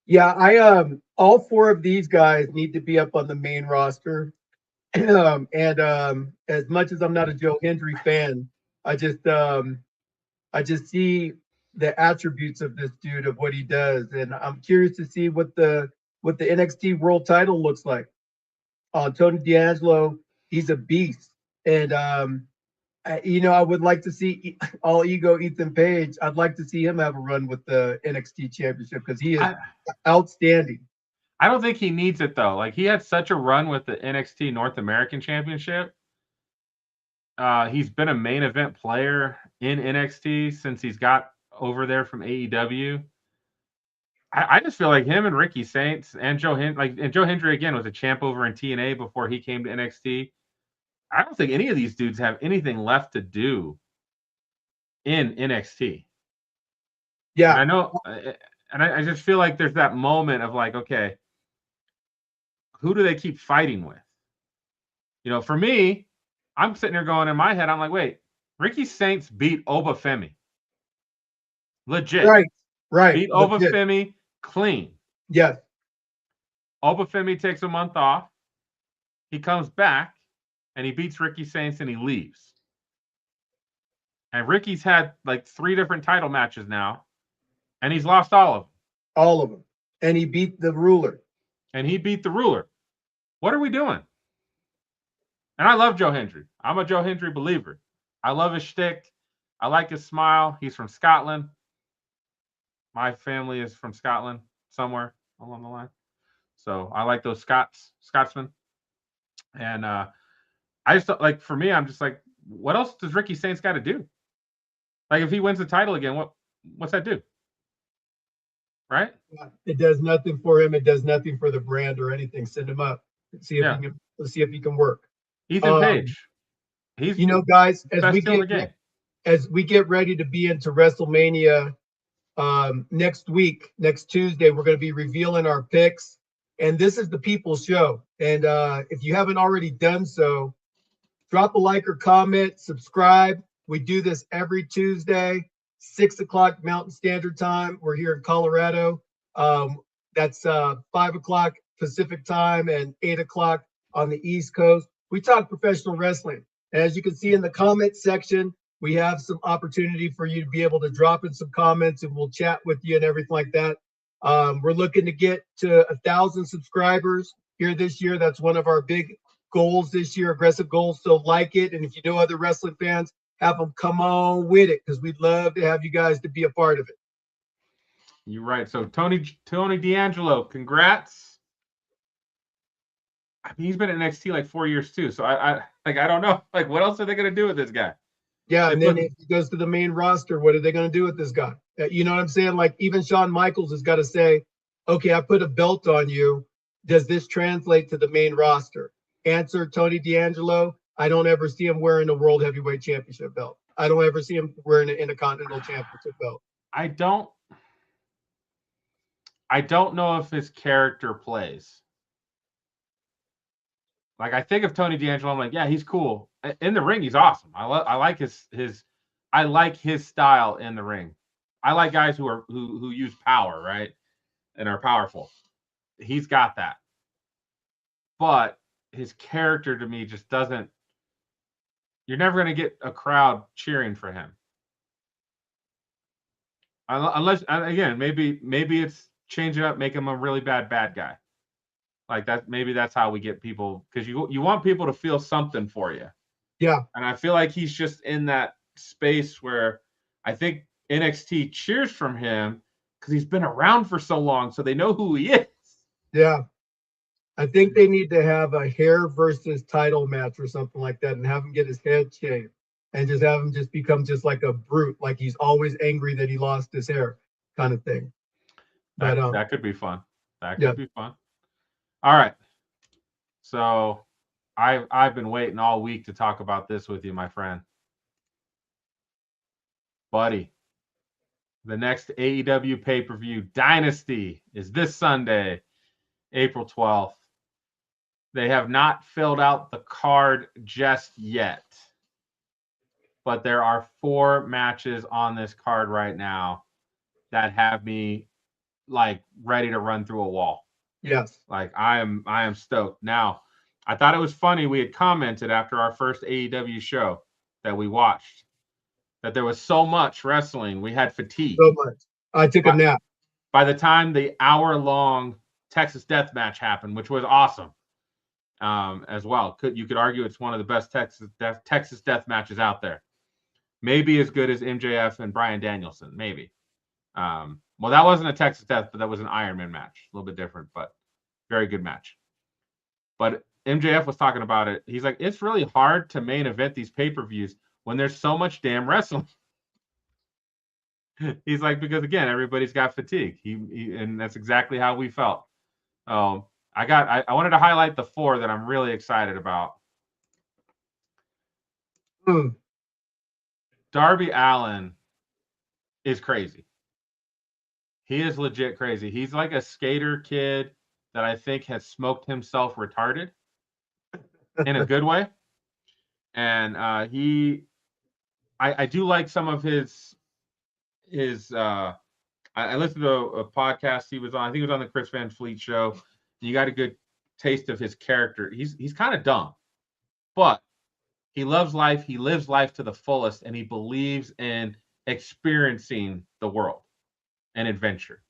Yeah, all four of these guys need to be up on the main roster. As much as I'm not a Joe Hendry fan, I just see the attributes of this dude of what he does, and I'm curious to see what the NXT World Title looks like. Tony D'Angelo, he's a beast, and I would like to see All Ego Ethan Page. I'd like to see him have a run with the NXT Championship because he is outstanding. I don't think he needs it though. Like he had such a run with the NXT North American Championship. He's been a main event player in NXT since he's got over there from AEW. I just feel like him and Ricky Saints and Joe Hendry again was a champ over in TNA before he came to NXT. I don't think any of these dudes have anything left to do in NXT. Yeah, And I know, and I just feel like there's that moment of like, okay, who do they keep fighting with? For me, I'm sitting here going in my head, I'm like, wait, Ricky Saints beat Obafemi. Legit. right. Beat Legit. Obafemi clean. Yes. Obafemi takes a month off. He comes back and he beats Ricky Saints and he leaves. And Ricky's had like 3 different title matches now, and he's lost all of them. All of them. And he beat the ruler. What are we doing? And I love Joe Hendry. I'm a Joe Hendry believer. I love his shtick. I like his smile. He's from Scotland. My family is from Scotland somewhere along the line. So I like those Scotsmen. And I just like, for me, I'm just like, what else does Ricky Saints got to do? Like if he wins the title again, what's that do? Right? It does nothing for him. It does nothing for the brand or anything. Send him up. Let's see if he can work. Ethan Page. He's guys, as we get ready to be into WrestleMania next week, next Tuesday, we're going to be revealing our picks. And this is the People's Show. And if you haven't already done so, drop a like or comment, subscribe. We do this every Tuesday, 6 o'clock Mountain Standard Time. We're here in Colorado. That's 5 o'clock Pacific Time and 8 o'clock on the East Coast. We talk professional wrestling. And as you can see in the comment section, we have some opportunity for you to be able to drop in some comments and we'll chat with you and everything like that. We're looking to get to 1,000 subscribers here this year. That's one of our big goals this year, aggressive goals. So like it. And if you know other wrestling fans, have them come on with it because we'd love to have you guys to be a part of it. You're right. So Tony D'Angelo, congrats. I mean, he's been at NXT like 4 years too. So I don't know. Like, what else are they gonna do with this guy? Yeah, They and then put- if he goes to the main roster, what are they going to do with this guy? You know what I'm saying? Like even Shawn Michaels has got to say, okay, I put a belt on you. Does this translate to the main roster? Answer, Tony D'Angelo. I don't ever see him wearing a World Heavyweight Championship belt. I don't ever see him wearing an Intercontinental Championship belt. I don't know if his character plays. Like, I think of Tony D'Angelo, I'm like, yeah, he's cool. In the ring, he's awesome. I like I like his style in the ring. I like guys who use power, right? And are powerful. He's got that. But his character to me just doesn't. You're never going to get a crowd cheering for him. Unless, again, maybe it's change it up, make him a really bad guy. Like that, maybe that's how we get people, because you want people to feel something for you. Yeah. And I feel like he's just in that space where I think NXT cheers from him because he's been around for so long, so they know who he is. Yeah. I think they need to have a hair versus title match or something like that and have him get his head shaved and just have him just become just like a brute, like he's always angry that he lost his hair kind of thing. But That could be fun. That yeah. could be fun. All right. So I've been waiting all week to talk about this with you, my friend. Buddy, the next AEW pay-per-view, Dynasty, is this Sunday, April 12th. They have not filled out the card just yet, but there are 4 matches on this card right now that have me like ready to run through a wall. Yes. Like I am stoked. Now, I thought it was funny. We had commented after our first AEW show that we watched that there was so much wrestling. We had fatigue. So much. I took a nap. By the time the hour-long Texas Death Match happened, which was awesome as well. You could argue it's one of the best Texas Death Matches out there. Maybe as good as MJF and Bryan Danielson. Maybe. Well, that wasn't a Texas Death, but that was an Iron Man match. A little bit different, but very good match. But MJF was talking about it. He's like, it's really hard to main event these pay-per-views when there's so much damn wrestling. He's like, because again, everybody's got fatigue. And that's exactly how we felt. I wanted to highlight the 4 that I'm really excited about. Darby Allin is crazy. He is legit crazy. He's like a skater kid that I think has smoked himself retarded in a good way. And I do like some of his I listened to a podcast he was on. I think it was on the Chris Van Fleet show. And you got a good taste of his character. He's kind of dumb, but he loves life. He lives life to the fullest, and he believes in experiencing the world and adventure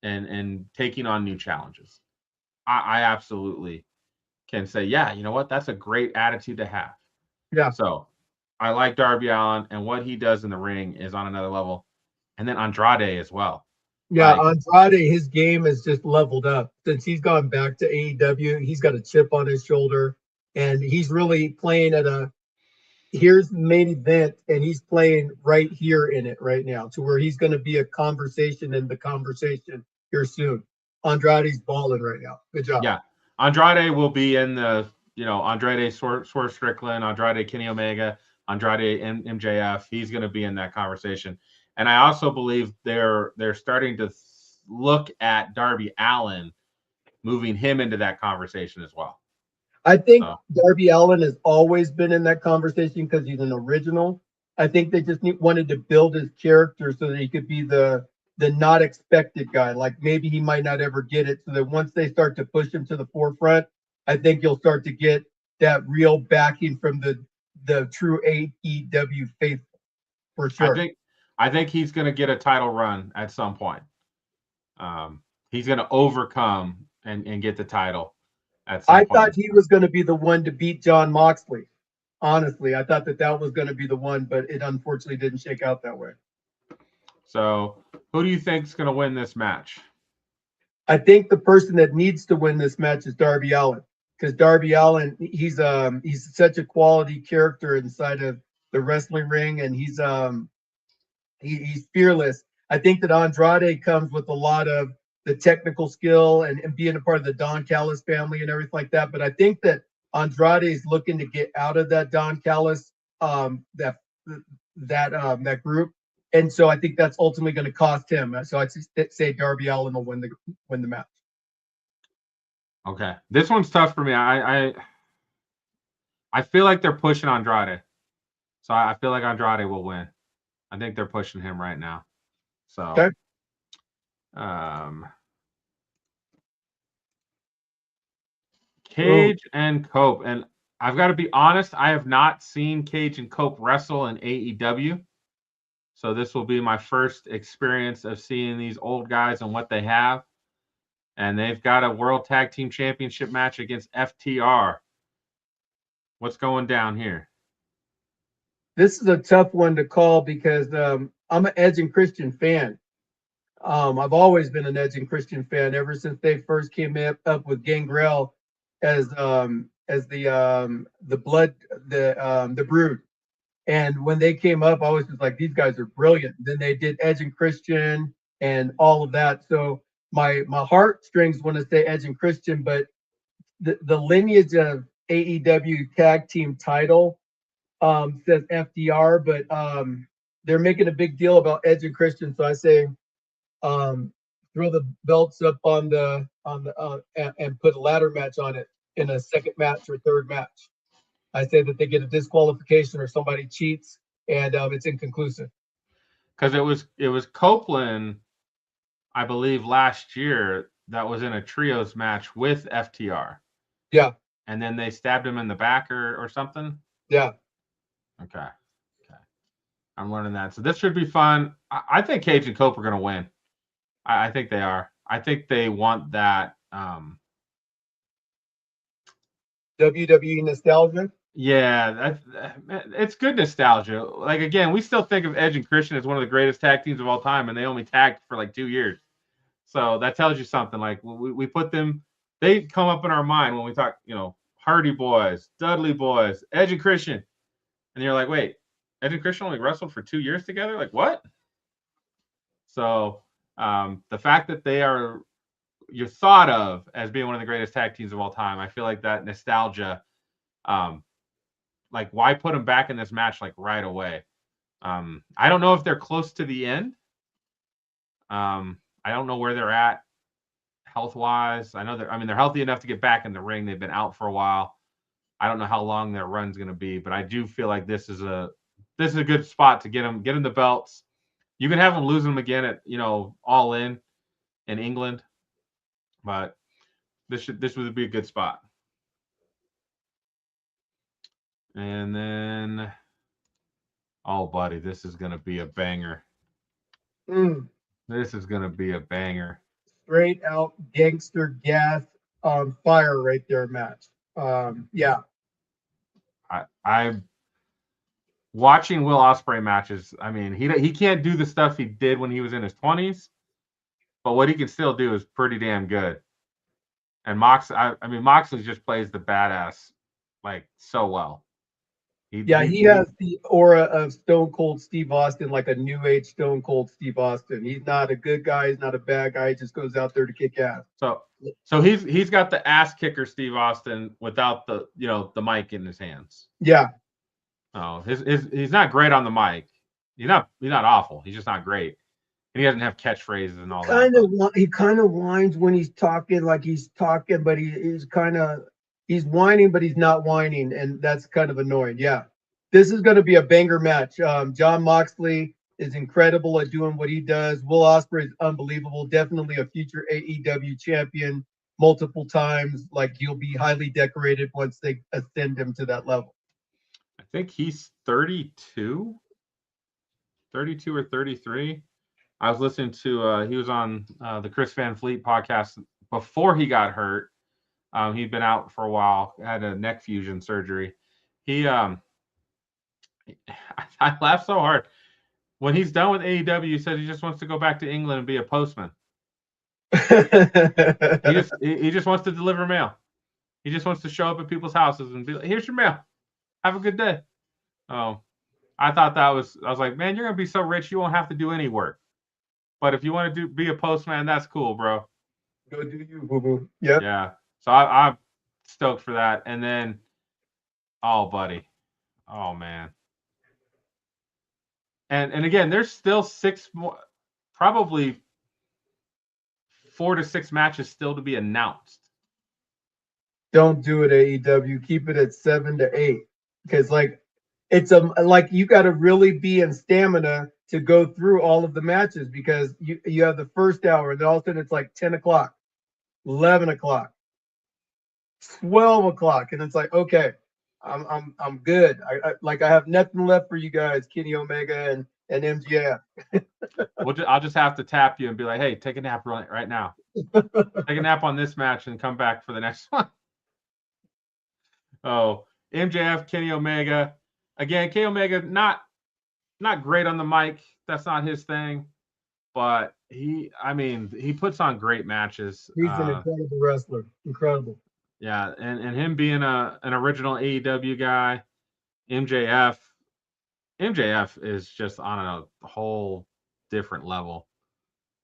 and taking on new challenges. I absolutely can say, yeah, you know what? That's a great attitude to have. Yeah. So I like Darby Allin, and what he does in the ring is on another level. And then Andrade as well. Yeah, Andrade, his game has just leveled up since he's gone back to AEW. He's got a chip on his shoulder, and he's really playing here's the main event, and he's playing right here in it right now to where he's going to be a conversation in the conversation here soon. Andrade's balling right now. Good job. Yeah. Andrade will be in the, Andrade Swerve Strickland, Andrade Kenny Omega, Andrade MJF. He's going to be in that conversation. And I also believe they're starting to look at Darby Allin, moving him into that conversation as well. I think Darby Allin has always been in that conversation because he's an original. I think they just wanted to build his character so that he could be the not expected guy. Like maybe he might not ever get it. So that once they start to push him to the forefront, I think you'll start to get that real backing from the true AEW faithful for sure. I think he's going to get a title run at some point. He's going to overcome and get the title at some point. I thought he was going to be the one to beat Jon Moxley. Honestly, I thought that was going to be the one, but it unfortunately didn't shake out that way. So who do you think is going to win this match? I think the person that needs to win this match is Darby Allin because Darby Allin, he's such a quality character inside of the wrestling ring, and he's fearless. I think that Andrade comes with a lot of the technical skill and being a part of the Don Callis family and everything like that. But I think that Andrade is looking to get out of that Don Callis that group, and so I think that's ultimately going to cost him. So I'd say Darby Allin will win the match. Okay, this one's tough for me. I feel like they're pushing Andrade, so I feel like Andrade will win. I think they're pushing him right now. So, Okay. Cage and Cope, and I've got to be honest, I have not seen Cage and Cope wrestle in AEW. So this will be my first experience of seeing these old guys and what they have. And they've got a World Tag Team Championship match against FTR. What's going down here? This is a tough one to call because I'm an Edge and Christian fan. I've always been an Edge and Christian fan ever since they first came up with Gangrel as the Brood. And when they came up, I was just like, these guys are brilliant. Then they did Edge and Christian and all of that. So my heartstrings want to say Edge and Christian, but the lineage of AEW tag team title says FDR, but they're making a big deal about Edge and Christian. So I say throw the belts up on the and put a ladder match on it in a second match or third match. I say that they get a disqualification or somebody cheats and it's inconclusive. Because it was Copeland, I believe, last year that was in a trios match with FTR. Yeah. And then they stabbed him in the back or something. Yeah. Okay. I'm learning that. So this should be fun. I think Cage and Cope are going to win. I think they are. I think they want that. WWE nostalgia. Yeah, it's good nostalgia. Like, again, we still think of Edge and Christian as one of the greatest tag teams of all time, and they only tagged for like 2 years. So that tells you something. Like, we put them, they come up in our mind when we talk, Hardy Boys, Dudley Boys, Edge and Christian. And you're like, wait, Edge and Christian only wrestled for 2 years together? Like, what? So the fact that you're thought of as being one of the greatest tag teams of all time, I feel like that nostalgia, like, why put them back in this match like right away? I don't know if they're close to the end. I don't know where they're at health-wise. I know they're healthy enough to get back in the ring. They've been out for a while. I don't know how long their run's going to be, but I do feel like this is a good spot to get them the belts. You can have them losing them again at All In England, but this would be a good spot. And then, oh, buddy, this is going to be a banger. This is going to be a banger. Straight out gangster gas on fire right there match. Yeah. I'm watching Will Ospreay matches. I mean, he can't do the stuff he did when he was in his 20s, but what he can still do is pretty damn good. And Moxley just plays the badass like so well. He has the aura of Stone Cold Steve Austin, like a new age Stone Cold Steve Austin. He's not a good guy. He's not a bad guy. He just goes out there to kick ass. So he's got the ass kicker Steve Austin without the the mic in his hands. Yeah. Oh, he's not great on the mic. He's not awful. He's just not great. And he doesn't have catchphrases and all that. He kind of whines when he's talking, like he's talking, but he's whining, but he's not whining, and that's kind of annoying. Yeah, this is going to be a banger match. Jon Moxley is incredible at doing what he does. Will Ospreay is unbelievable. Definitely a future AEW champion multiple times. Like, he'll be highly decorated once they ascend him to that level. I think he's 32 or 33. I was listening to he was on the Chris Van Fleet podcast before he got hurt. He'd been out for a while, had a neck fusion surgery. I laughed so hard. When he's done with AEW, he said he just wants to go back to England and be a postman. He just wants to deliver mail. He just wants to show up at people's houses and be like, "Here's your mail. Have a good day." Oh, I thought I was like, man, you're gonna be so rich you won't have to do any work. But if you want to be a postman, that's cool, bro. Go do you, boo boo. Yep. Yeah. So I'm stoked for that. And then, oh, buddy, oh man. And again, there's still 6 more, probably 4 to 6 matches still to be announced. Don't do it, AEW. Keep it at 7 to 8. Because like it's like you got to really be in stamina to go through all of the matches, because you have the first hour, and then all of a sudden it's like 10 o'clock, 11 o'clock, 12 o'clock, and it's like, okay, I'm good. I have nothing left for you guys, Kenny Omega and MJF. I'll just have to tap you and be like, hey, take a nap right now. Take a nap on this match and come back for the next one. Oh, MJF, Kenny Omega. Again, Kenny Omega, not great on the mic. That's not his thing. But he puts on great matches. He's an incredible wrestler. Incredible. Yeah, and him being an original AEW guy, MJF is just on a whole different level.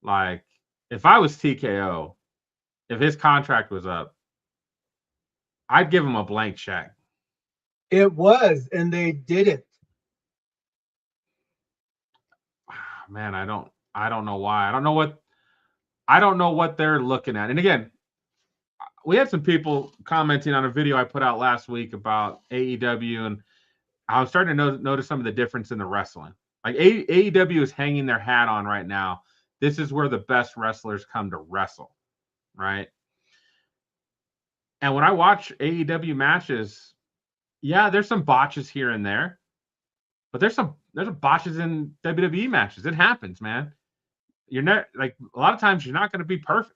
Like, if I was TKO, if his contract was up, I'd give him a blank check. It was, and they did it. Man, I don't know why. I don't know what they're looking at. And again, we had some people commenting on a video I put out last week about AEW, and I was starting to notice some of the difference in the wrestling. Like, AEW is hanging their hat on right now. This is where the best wrestlers come to wrestle, right? And when I watch AEW matches, yeah, there's some botches here and there, but there's botches in WWE matches. It happens, man. You're not, like, a lot of times you're not going to be perfect,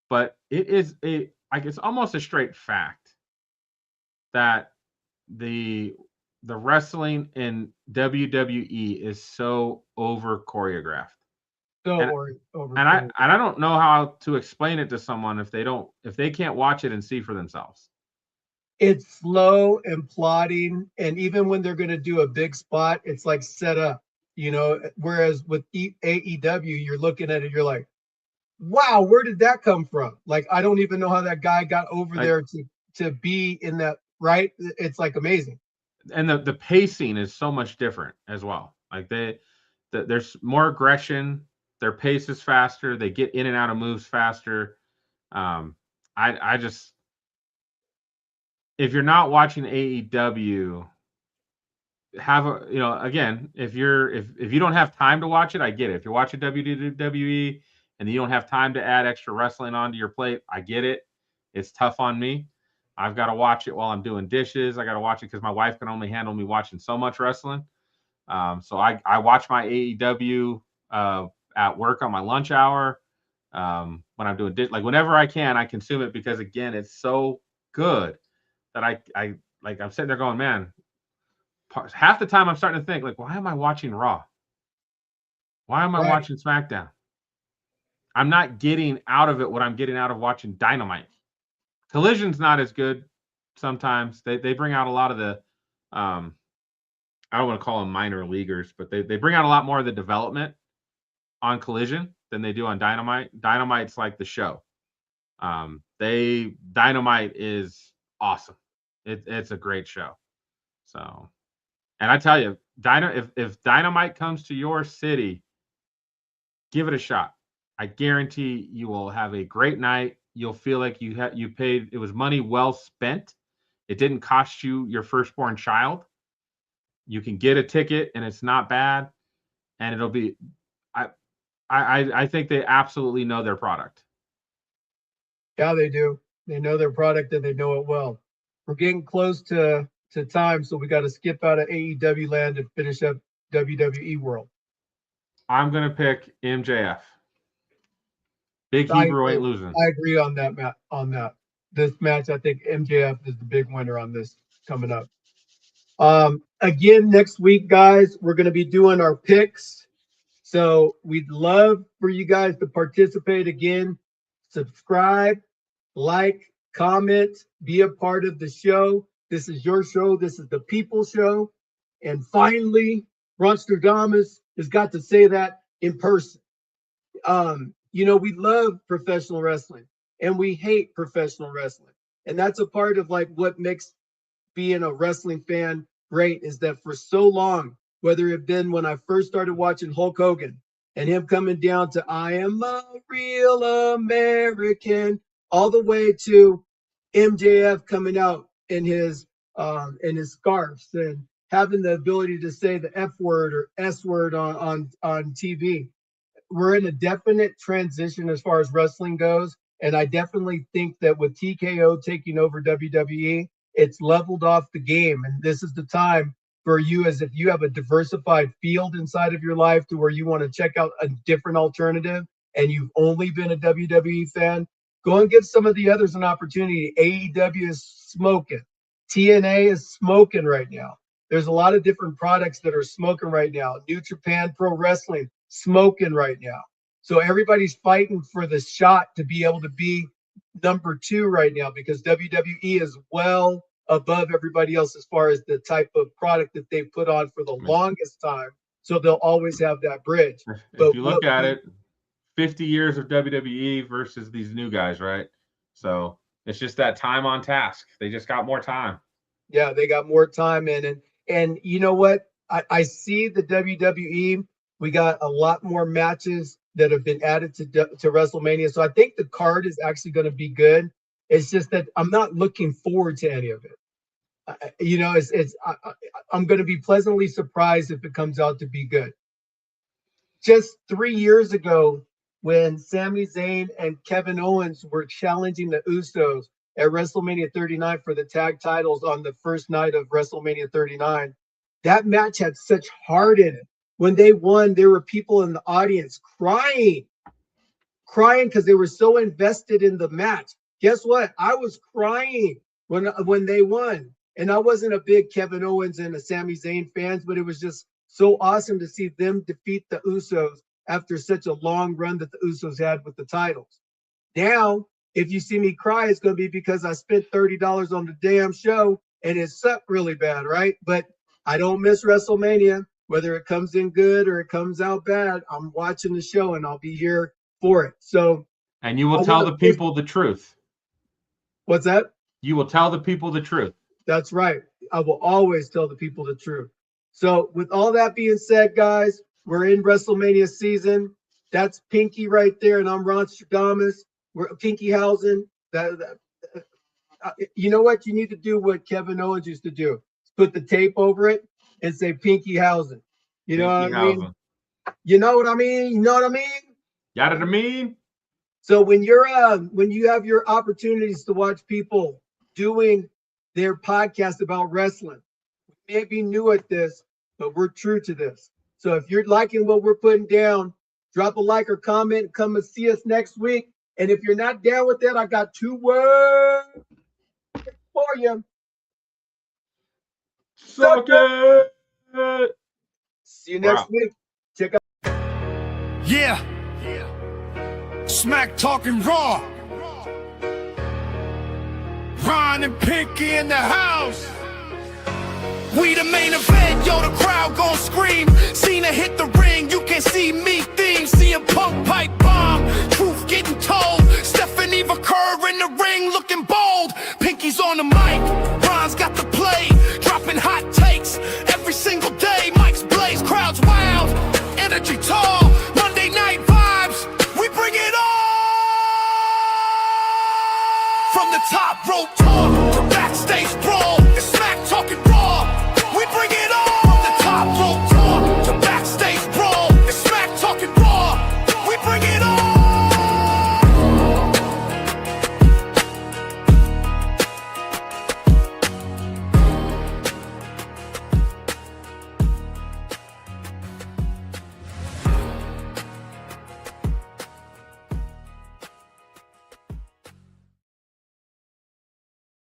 but it is it's almost a straight fact that the wrestling in WWE is so over choreographed. I don't know how to explain it to someone if they can't watch it and see for themselves. It's slow and plotting, and even when they're going to do a big spot, it's like set up, whereas with AEW, you're looking at it, you're like, wow, where did that come from? Like, I don't even know how that guy got over there to be in that, right? It's like amazing. And the pacing is so much different as well. Like, there's more aggression. Their pace is faster. They get in and out of moves faster. I just, if you're not watching AEW, again, if you don't have time to watch it, I get it. If you're watching WWE and you don't have time to add extra wrestling onto your plate, I get it. It's tough on me. I've got to watch it while I'm doing dishes. I got to watch it because my wife can only handle me watching so much wrestling. So I watch my AEW at work on my lunch hour. When I'm doing whenever I can, I consume it, because again, it's so good that I'm sitting there going, man, half the time I'm starting to think, like, why am I watching Raw? Why am I watching SmackDown? I'm not getting out of it what I'm getting out of watching Dynamite. Collision's not as good sometimes. They bring out a lot of the I don't want to call them minor leaguers, but they bring out a lot more of the development on Collision than they do on Dynamite. Dynamite's like the show. Dynamite is awesome. It's a great show. So, and I tell you, if Dynamite comes to your city, give it a shot. I guarantee you will have a great night. You'll feel like you paid. It was money well spent. It didn't cost you your firstborn child. You can get a ticket, and it's not bad. And it'll be. I think they absolutely know their product. Yeah, they do. They know their product, and they know it well. We're getting close to time, so we got to skip out of AEW land and finish up WWE world. I'm gonna pick MJF. Big Hebrew ain't losing. I agree on that, Matt. On that, this match, I think MJF is the big winner on this coming up. Again, next week, guys, we're going to be doing our picks. So we'd love for you guys to participate again. Subscribe, like, comment, be a part of the show. This is your show. This is the people show. And finally, Ronstradamus has got to say that in person. We love professional wrestling and we hate professional wrestling. And that's a part of like what makes being a wrestling fan great, is that for so long, whether it been when I first started watching Hulk Hogan and him coming down to I am a real American, all the way to MJF coming out in his scarves and having the ability to say the F word or S word on TV. We're in a definite transition as far as wrestling goes. And I definitely think that with TKO taking over WWE, it's leveled off the game. And this is the time for you, as if you have a diversified field inside of your life to where you want to check out a different alternative and you've only been a WWE fan, go and give some of the others an opportunity. AEW is smoking. TNA is smoking right now. There's a lot of different products that are smoking right now. New Japan Pro Wrestling, smoking right now. So everybody's fighting for the shot to be able to be number 2 right now, because WWE is well above everybody else as far as the type of product that they put on for the longest time. So they'll always have that bridge. If you look at it, 50 years of WWE versus these new guys, right? So it's just that time on task. They just got more time. Yeah, they got more time in. And you know what? I see the WWE. We got a lot more matches that have been added to WrestleMania. So I think the card is actually going to be good. It's just that I'm not looking forward to any of it. I'm going to be pleasantly surprised if it comes out to be good. Just 3 years ago, when Sami Zayn and Kevin Owens were challenging the Usos at WrestleMania 39 for the tag titles on the first night of WrestleMania 39, that match had such heart in it. When they won, there were people in the audience crying because they were so invested in the match. Guess what? I was crying when they won. And I wasn't a big Kevin Owens and a Sami Zayn fans, but it was just so awesome to see them defeat the Usos after such a long run that the Usos had with the titles. Now, if you see me cry, it's going to be because I spent $30 on the damn show and it sucked really bad, right? But I don't miss WrestleMania. Whether it comes in good or it comes out bad, I'm watching the show and I'll be here for it. So, and you will tell the people the truth. What's that? You will tell the people the truth. That's right. I will always tell the people the truth. So with all that being said, guys, we're in WrestleMania season. That's Pinky right there, and I'm Ron Stradamus. We're Pinkyhausen. You know what? You need to do what Kevin Owens used to do. Put the tape over it and say Pinkyhausen. You know what I mean? You know what I mean? You know what I mean? Got it, I mean? So when you have your opportunities to watch people doing their podcast about wrestling, we may be new at this, but we're true to this. So if you're liking what we're putting down, drop a like or comment, come and see us next week. And if you're not down with that, I got 2 words for you. Suck it. See you next week. Check out. Yeah. Smack talking raw. Ron and Pinky in the house. We the main event, yo, the crowd gon' scream. Cena hit the ring, you can see me theme. CM Punk pipe bomb, truth getting told. Stephanie Curr in the ring looking bold. Pinky's on the mic, Ron's got the play. Dropping hot takes every single day. Mike's blaze, crowds wild, energy tall. Monday night vibes, we bring it on. From the top rope talk to backstage brawl, it's Smack talking